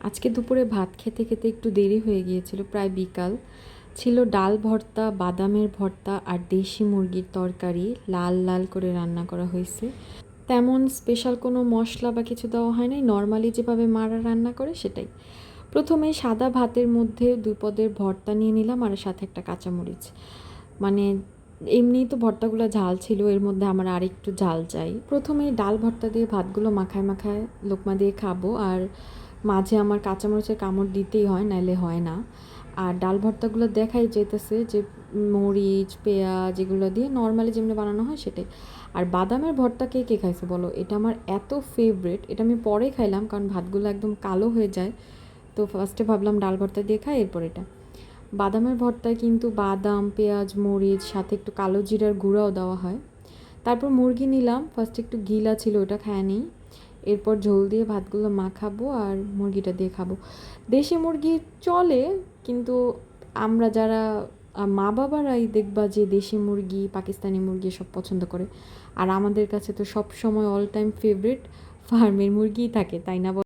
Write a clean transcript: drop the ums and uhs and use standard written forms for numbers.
আজকে দুপুরে ভাত খেতে খেতে একটু দেরি হয়ে গিয়েছিল, প্রায় বিকাল। ছিল ডাল ভর্তা, বাদামের ভর্তা আর দেশি মুরগির তরকারি লাল লাল করে রান্না করা হয়েছে। তেমন স্পেশাল কোনো মশলা বা কিছু দেওয়া হয় নাই, নর্মালি যেভাবে মারা রান্না করে সেটাই। প্রথমে সাদা ভাতের মধ্যে ২ পদের ভর্তা নিয়ে নিলাম আর সাথে একটা কাঁচামরিচ। মানে এমনিই তো ভর্তাগুলো ঝাল ছিল, এর মধ্যে আমার আরেকটু ঝাল চাই। প্রথমেই ডাল ভর্তা দিয়ে ভাতগুলো মাখায় মাখায় লোকমা দিয়ে খাবো, আর মাঝে আমার কাঁচামরিচের কামড় দিতেই হয়, নাইলে হয় না। আর ডাল ভর্তাগুলো দেখাই যেতেছে যে মরিচ, পেঁয়াজ এগুলো দিয়ে নর্মালি যেমনি বানানো হয় সেটাই। আর বাদামের ভর্তা কে কে খাইছে বলো? এটা আমার এত ফেভারিট, এটা আমি পরে খাইলাম কারণ ভাতগুলো একদম কালো হয়ে যায়। তো ফার্স্টে ভাবলাম ডাল ভর্তা দিয়ে খাই, এরপর এটা। বাদামের ভর্তায় কিন্তু বাদাম, পেঁয়াজ, মরিচ সাথে একটু কালো জিরার গুঁড়াও দেওয়া হয়। তারপর মুরগি নিলাম, ফার্স্টে একটু গিলা ছিল ওটা খায় নিই। এরপর ঝোল দিয়ে ভাতগুলো মাখাবো আর মুরগিটা দিয়ে খাবো। দেশি মুরগি চলে, কিন্তু আমরা যারা মা বাবারাই দেখবা যে দেশি মুরগি, পাকিস্তানি মুরগি সব পছন্দ করে। আর আমাদের কাছে তো সব সময় অল টাইম ফেভারিট ফার্মের মুরগিই থাকে, তাই না?